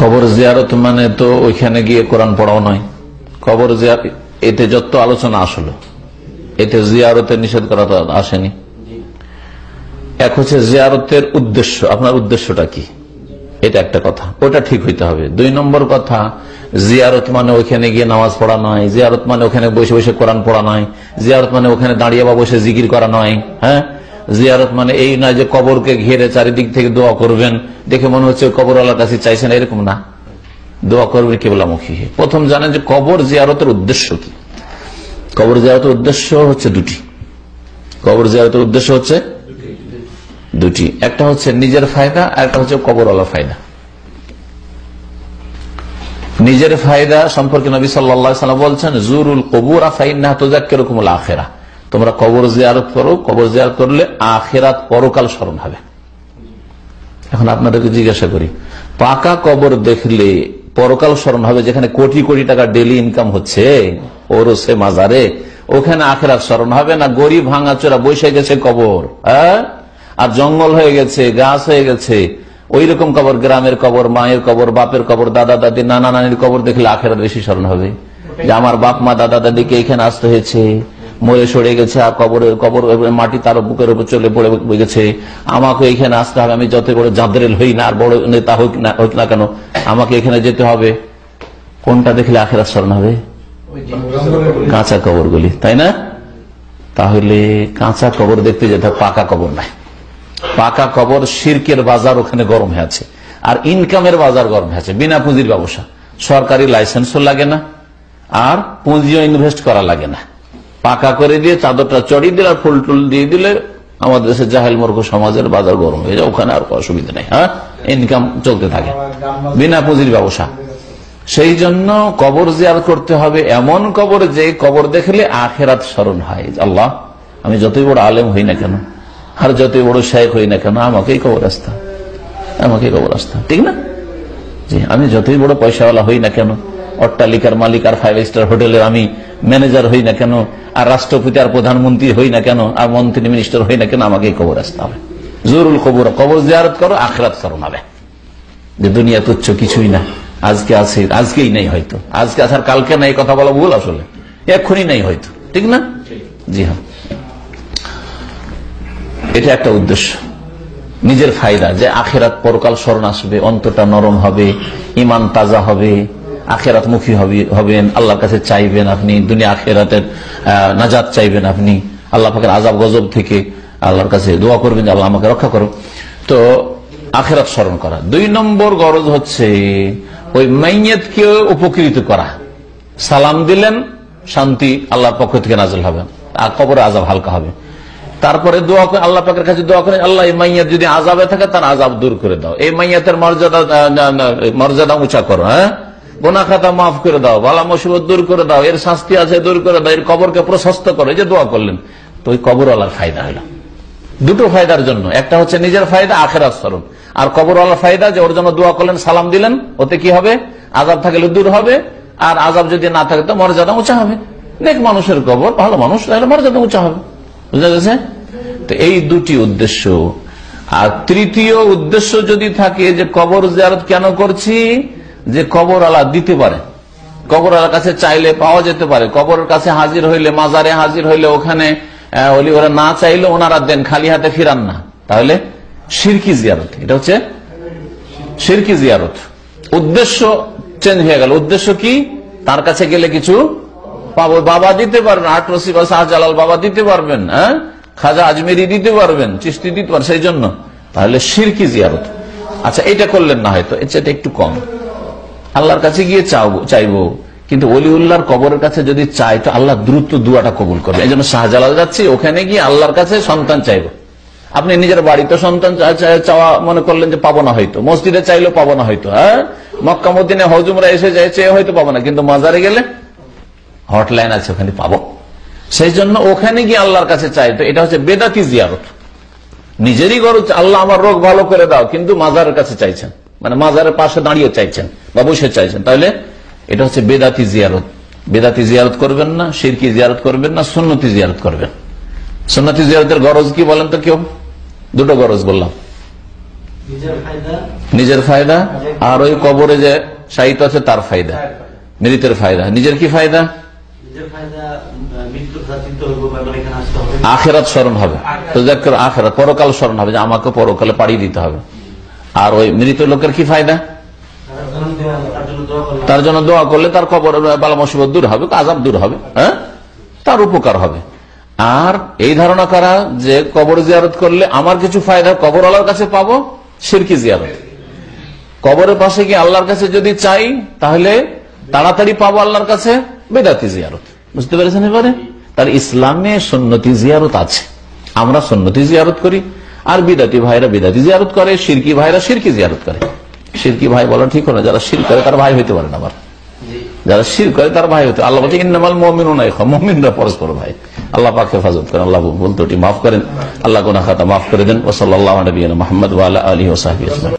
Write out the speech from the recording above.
কবর জিয়ারত মানে তো ওইখানে গিয়ে কোরআন পড়াও নয়। কবর জিয়ারত এতে যত আলোচনা আসলো, এতে জিয়ারতের নিষেধ করা তো আসেনি। এক হচ্ছে জিয়ারতের উদ্দেশ্য, আপনার উদ্দেশ্যটা কি, এটা একটা কথা, ওটা ঠিক হইতে হবে। 2 নম্বর কথা, জিয়ারত মানে ওইখানে গিয়ে নামাজ পড়া নয়, জিয়ারত মানে ওখানে বসে বসে কোরআন পড়া নয়, জিয়ারত মানে ওখানে দাঁড়িয়ে বা বসে জিকির করা নয়। হ্যাঁ, জিয়ারত মানে এই নয় যে কবরকে ঘিরে চারিদিক থেকে দোয়া করবেন, দেখে মনে হচ্ছে কবর আল্লাহর কাছে চাইছেন, এরকম না। দোয়া করবেন কেবলামুখী। প্রথম জানেন যে কবর জিয়ারতের উদ্দেশ্য কি। কবর জিয়ারতের উদ্দেশ্য হচ্ছে দুটি। কবর জিয়ারতের উদ্দেশ্য হচ্ছে দুটি, একটা হচ্ছে নিজের ফায়দা, আর একটা হচ্ছে কবরওয়ালার ফায়দা। নিজের ফায়দা সম্পর্কে নবী সাল্লাল্লাহু আলাইহি ওয়াসাল্লাম বলছেন, জুরুল কুবুরা ফাইন্নাহা তুযাক্কিরুকুমুল আখিরাহ। তোমরা কবর জিয়ারত করো, কবর জিয়ারত করলে আখিরাত পরকাল স্মরণ হবে। এখন আপনাদেরকে জিজ্ঞাসা করি, পাকা কবর দেখলে পরকাল স্মরণ হবে, যেখানে কোটি কোটি টাকা ডেইলি ইনকাম হচ্ছে ওরসে মাজারে, ওখানে আখিরাত স্মরণ হবে না? গরিব ভাঙাচোরা বসে গেছে কবর, হ্যাঁ, আর জঙ্গল হয়ে গেছে, গাছ হয়ে গেছে, ওই রকম কবর, গ্রামের কবর, মায়ের কবর, বাপের কবর, দাদা দাদি, নানা নানির কবর দেখলে আখিরাত বেশি স্মরণ হবে। যে আমার বাপ মা দাদা দাদিকে এখানে আসতে হয়েছে, মরে সরে গেছে, আর কবর মাটি তার বুকের উপর চলে পড়ে গেছে, আমাকে এখানে আসতে হবে। আমি যত বড় জাদরেল হই না, আর বড় নেতা হোক না কেন, আমাকে এখানে যেতে হবে। কোনটা দেখলে আখিরাত স্মরণ হবে? কাঁচা কবরগুলি, তাই না? তাহলে কাঁচা কবর দেখতে যেতে, পাকা কবর নাই। পাকা কবর শিরকের বাজার ওখানে গরম হয়ে আছে, আর ইনকামের বাজার গরম হয়ে আছে। বিনা পুঁজির ব্যবসা, সরকারি লাইসেন্সও লাগে না, আর পুঁজিও ইনভেস্ট করা লাগে না। পাকা করে দিয়ে চাদরটা চড়িয়ে দিলে আর ফুল টুল দিয়ে দিলে আমাদের দেশের জাহেল মূর্খ সমাজের বাজার গরম হয়ে যায়, ওখানে আর অসুবিধা নেই। হ্যাঁ, ইনকাম চলতে থাকে, বিনা পুঁজির ব্যবসা। সেই জন্য কবর জিয়ারত করতে হবে এমন কবর, যে কবর দেখলে আখিরাত স্মরণ হয়। আল্লাহ, আমি যতই বড় আলেম হই না কেন, আর যতই বড় শেখ হই না কেন, আমাকেই কবর আসতে, আমাকে কবর আসতে, ঠিক না? জি, আমি যতই বড় পয়সাওয়ালা হই না কেন, অট্টালিকার মালিক আর 5 স্টার হোটেলের আমি ম্যানেজার হই না কেন, আর রাষ্ট্রপতি আর প্রধানমন্ত্রী হই না কেন, আর মন্ত্রী মিনিস্টার হই না কেন, আমাকেই কবর আসতে হবে। জরুল কবর, কবর জিয়ারত করো, আখিরাত স্মরণ হবে। যে দুনিয়া তুচ্ছ কিছুই না, আজকে আছে, আজকেই নেই হয়তো, আজকে আসার কালকে নাই, কথা বলা ভুল, আসলে এক্ষুনি নেই হয়তো, ঠিক না? জি হ্যাঁ, এটা একটা উদ্দেশ্য, নিজের ফায়দা, যে আখিরাত পরকাল স্মরণ আসবে, অন্তরটা নরম হবে, ইমান তাজা হবে, আখিরাত মুখী হবেন, আল্লাহর কাছে চাইবেন আপনি, দুনিয়া আখিরাতের নাজাত চাইবেন আপনি, আল্লাহ পাকের আযাব গজব থেকে আল্লাহর কাছে দোয়া করবেন যে আল্লাহ আমাকে রক্ষা করো। তো আখিরাত স্মরণ করা। 2 নম্বর গরজ হচ্ছে ওই মাইয়াতকে উপকৃত করা। সালাম দিলেন, শান্তি আল্লাহর পক্ষ থেকে নাযিল হবে, আর কবরে আযাব হালকা হবে। তারপরে দোয়া করে আল্লাহ পাকের কাছে দোয়া করেন, আল্লাহ এই মাইয়াত যদি আযাবে থাকে তার আযাব দূর করে দাও, এই মাইয়াতের মর্যাদা উঁচা করো, হ্যাঁ, গুনাহ খাতা মাফ করে দাও, বালা মুসিবত দূর করে দাও, এর শাস্তি আছে দূর করে দাও, এর কবরকে প্রশস্ত করো। এই যে দোয়া করলেন, তো ওই কবরওয়ালার ফায়দা হলো। দুটো ফায়দার জন্য, একটা হচ্ছে নিজের ফায়দা, আখিরাত স্মরণ, আর কবরওয়ালার ফায়দা, যে ওর জন্য দোয়া করলেন, সালাম দিলেন, ওতে কি হবে? আযাব থাকলে দূর হবে, আর আযাব যদি না থাকে তো মর্যাদা উঁচা হবে। নেক মানুষের কবর, ভালো মানুষ, তাহলে মর্যাদা উঁচা হবে। বুঝা গেছে? তো এই দুটি উদ্দেশ্য। আর তৃতীয় উদ্দেশ্য যদি থাকে যে কবর জিয়ারত কেন করছি, যে কবর আল্লাহ দিতে পারে, কবর আল্লাহর কাছে চাইলে পাওয়া যেতে পারে, কবরের কাছে হাজির হইলে, মাজারে হাজির হইলে, ওখানে ওরা না চাইলে ওনারা দেন, খালি হাতে ফিরান না, তাহলে শিরকি জিয়ারত। এটা হচ্ছে শিরকি জিয়ারত। উদ্দেশ্য চেঞ্জ হয়ে গেল। উদ্দেশ্য কি? তার কাছে গেলে কিছু পাবো, বাবা দিতে পারবেন, আটরসি বা শাহজালাল বাবা দিতে পারবেন, হ্যাঁ, খাজা আজমেরি দিতে পারবেন, চিশতি দিতে পারবেন, সেই জন্য। তাহলে শিরকি জিয়ারত। আচ্ছা, এটা করলেন না হয়তো, এটা একটু কম, আল্লাহর কাছে গিয়ে চাইবো, কিন্তু ওলিউল্লাহর কবরের কাছে যদি চাই তো আল্লাহ দ্রুত দুয়াটা কবুল করবে। এই জন্য শাহজালাল যাচ্ছি, ওখানে গিয়ে আল্লাহর কাছে সন্তান চাইবো। আপনি নিজের বাড়িতে সন্তান চাওয়া মনে করলেন যে পাবো না হয়তো, মসজিদে চাইলেও পাবো না হয়তো, হ্যাঁ, মক্কা মদিনায় হজুমরা এসে যায়, চেয়ে হয়তো পাবো না, কিন্তু মাজারে গেলে হটলাইন আছে, ওখানে পাবো। সেই জন্য ওখানে গিয়ে আল্লাহর কাছে চাই, তো এটা হচ্ছে বেদাতি জিয়ারত। নিজেরই গরজ, আল্লাহ আমার রোগ ভালো করে দাও, কিন্তু মাজারের কাছে চাইছেন, মানে মাজারের পাশে দাঁড়িয়ে চাইছেন বা বসে চাইছেন, তাহলে এটা হচ্ছে বেদাতি জিয়ারত। বেদাতি জিয়ারত করবেন না, শিরকি জিয়ারত করবেন না, সুন্নতি জিয়ারত করবেন। সুন্নতি জিয়ারতের গরজ কি বলেন তো? কেউ দুটো গরজ বললাম, নিজের ফায়দা, আর ওই কবরে যে শায়িত আছে তার ফায়দা, মৃতের ফায়দা। নিজের কি ফায়দা? আখেরাত স্মরণ হবে, আখেরাত পরকাল স্মরণ হবে যে আমাকে পরকালে পাড়ি দিতে হবে। আর ওই মৃত লোকের কি ফায়দা? তার জন্য দোয়া করলে তার কবর বালা মুসিবত দূর হবে, আযাব দূর হবে, হ্যাঁ, তার উপকার হবে। আর এই ধারণা করা যে কবর জিয়ারত করলে আমার কিছু ফায়দা কবর আল্লাহর কাছে পাবো, শিরকি জিয়ারত। কবরের পাশে গিয়ে আল্লাহর কাছে যদি চাই তাহলে তাড়াতাড়ি পাবো আল্লাহর কাছে, বেদাতি জিয়ারত। বুঝতে পেরেছেন? এবারে তার ইসলামে সুন্নতি জিয়ারত আছে, আমরা সুন্নতি জিয়ারত করি, আর বিদাতি ভাইরা বিদাতি জিয়ারত করে, শিরকি ভাইরা শিরকি জিয়ারত করে। শিরকি ভাই বলা ঠিক হলো, যারা শির করে তার ভাই হইতে পারে না, আবার যারা শির করে তার ভাই হইতে। আল্লাহ বলছে ইন্নামাল মুমিনুনা ইখওয়া, মুমিনরা পরস্পর ভাই। আল্লাহ পাক হেফাজত করেন, আল্লাহ ভুল ত্রুটি মাফ করেন, আল্লাহ গুনাহ খাতা মাফ করে দেন। ওয়া সাল্লাল্লাহু আলা নবিয়িনা মুহাম্মদ ওয়া আলা আলিহি ওয়া সাহবিহি আজমাইন।